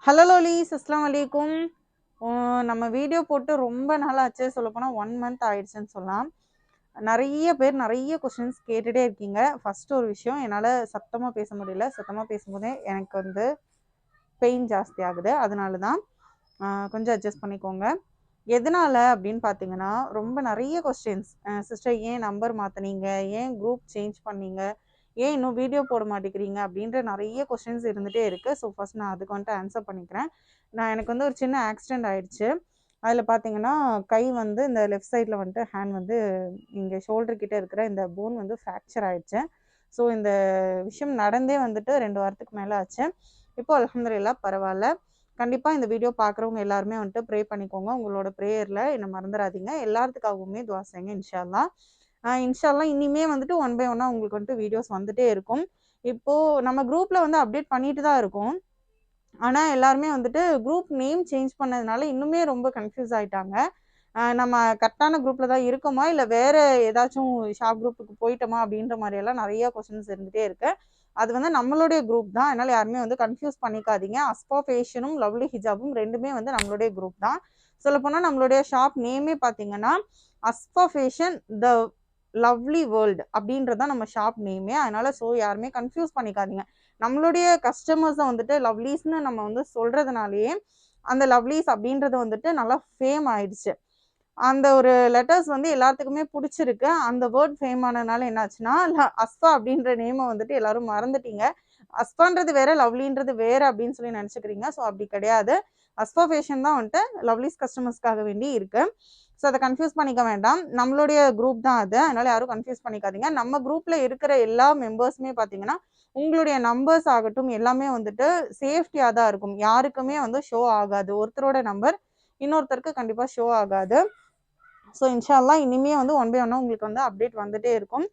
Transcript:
Hello லோலீஸ், அஸ்ஸலாமு அலைக்கும். நம்ம வீடியோ போட்டு ரொம்ப நாள் ஆச்சு. சொல்லப்போனால் 1 மந்த் ஆயிடுச்சுன்னு சொல்லலாம். நிறைய பேர் நிறைய கொஷின்ஸ் கேட்டுகிட்டே இருக்கீங்க. ஃபஸ்ட்டு ஒரு விஷயம், என்னால் சத்தமாக பேச முடியல. சத்தமாக பேசும்போதே எனக்கு வந்து பெயின் ஜாஸ்தி ஆகுது. அதனால தான் கொஞ்சம் அட்ஜஸ்ட் பண்ணிக்கோங்க. எதனால அப்படின்னு பார்த்தீங்கன்னா, ரொம்ப நிறைய கொஸ்டின்ஸ், சிஸ்டர் ஏன் நம்பர் மாற்றினீங்க, ஏன் குரூப் சேஞ்ச் பண்ணீங்க, ஏன் இன்னும் வீடியோ போட மாட்டேங்கிறீங்க அப்படின்ற நிறைய கொஸ்டின்ஸ் இருந்துகிட்டே இருக்குது. ஸோ ஃபஸ்ட் நான் அதுக்கு வந்துட்டு ஆன்சர் பண்ணிக்கிறேன். எனக்கு வந்து ஒரு சின்ன ஆக்சிடெண்ட் ஆயிடுச்சு. அதில் பார்த்தீங்கன்னா, கை வந்து இந்த லெஃப்ட் சைடில் வந்துட்டு ஹேண்ட் வந்து இங்கே ஷோல்டர் கிட்டே இருக்கிற இந்த போன் வந்து ஃப்ராக்சர் ஆயிடுச்சு. ஸோ இந்த விஷயம் நடந்தே வந்துட்டு 2 வாரத்துக்கு மேலே ஆச்சு. இப்போ அல்ஹம்துலில்லாஹ் பரவாயில்ல. கண்டிப்பாக இந்த வீடியோ பார்க்குறவங்க எல்லாருமே வந்துட்டு ப்ரே பண்ணிக்கோங்க. உங்களோட ப்ரேயரில் என்னை மறந்துடாதீங்க. எல்லாத்துக்காகவுமே துவா செய்யுங்க இன்ஷா அல்லாஹ். இன்ஷா அல்லாஹ் இனிமே வந்துட்டு 1 பை 1 உங்களுக்கு வந்துட்டு வீடியோஸ் வந்துட்டே இருக்கும். இப்போது நம்ம குரூப்பில் வந்து அப்டேட் பண்ணிட்டு தான் இருக்கோம். ஆனால் எல்லாருமே வந்துட்டு குரூப் நேம் சேஞ்ச் பண்ணதுனால இன்னுமே ரொம்ப கன்ஃபியூஸ் ஆகிட்டாங்க. நம்ம கரெக்டான குரூப்பில் தான் இருக்கோமா, இல்லை வேறு ஏதாச்சும் ஷாப் குரூப்புக்கு போயிட்டோமா அப்படின்ற மாதிரியெல்லாம் நிறையா கொஸ்டின்ஸ் இருந்துகிட்டே இருக்கு. அது வந்து நம்மளுடைய குரூப் தான். அதனால் யாருமே வந்து கன்ஃபியூஸ் பண்ணிக்காதீங்க. அஸ்பா ஃபேஷனும் லவ்லி ஹிஜாபும் ரெண்டுமே வந்து நம்மளுடைய குரூப் தான். சொல்லப்போனால் நம்மளுடைய ஷாப் நேமே பார்த்தீங்கன்னா அஸ்பா ஃபேஷன் த லவ்லி வேர்ல்டு அப்படின்றது தான் நம்ம ஷாப் நேமே. அதனால் யாருமே கன்ஃபியூஸ் பண்ணிக்காதீங்க. நம்மளுடைய கஸ்டமர்ஸை வந்துட்டு லவ்லீஸ்னு நம்ம வந்து சொல்கிறதுனாலேயே அந்த லவ்லீஸ் அப்படின்றது வந்துட்டு நல்லா ஃபேம் ஆயிடுச்சு. அந்த ஒரு லெட்டர்ஸ் வந்து எல்லாத்துக்குமே பிடிச்சிருக்கு. அந்த வேர்ட் ஃபேம் ஆனதுனால என்னாச்சுன்னா, அஸ்பா அப்படின்ற நேமை வந்துட்டு எல்லாரும் மறந்துட்டீங்க. அஸ்பான்றது வேற, லவ்லின்றது வேற அப்படின்னு சொல்லி நினச்சிக்கிறீங்க. ஸோ அப்படி கிடையாது. அஸ்பா ஃபேஷன் தான் வந்துட்டு லவ்லீஸ் கஸ்டமர்ஸ்க்காக வேண்டி இருக்கு. ஸோ அதை கன்ஃபியூஸ் பண்ணிக்க வேண்டாம். நம்மளுடைய குரூப் தான் அது. அதனால யாரும் கன்ஃபியூஸ் பண்ணிக்காதீங்க. நம்ம குரூப்ல இருக்கிற எல்லா மெம்பர்ஸுமே பார்த்தீங்கன்னா, உங்களுடைய நம்பர்ஸ் ஆகட்டும் எல்லாமே வந்துட்டு சேஃப்டியாக தான் இருக்கும். யாருக்குமே வந்து ஷோ ஆகாது. ஒருத்தரோட நம்பர் இன்னொருத்தருக்கு கண்டிப்பாக ஷோ ஆகாது. ஸோ இன்ஷா அல்லாஹ் இனிமே வந்து 1 பை 1 உங்களுக்கு வந்து அப்டேட் வந்துட்டே இருக்கும்.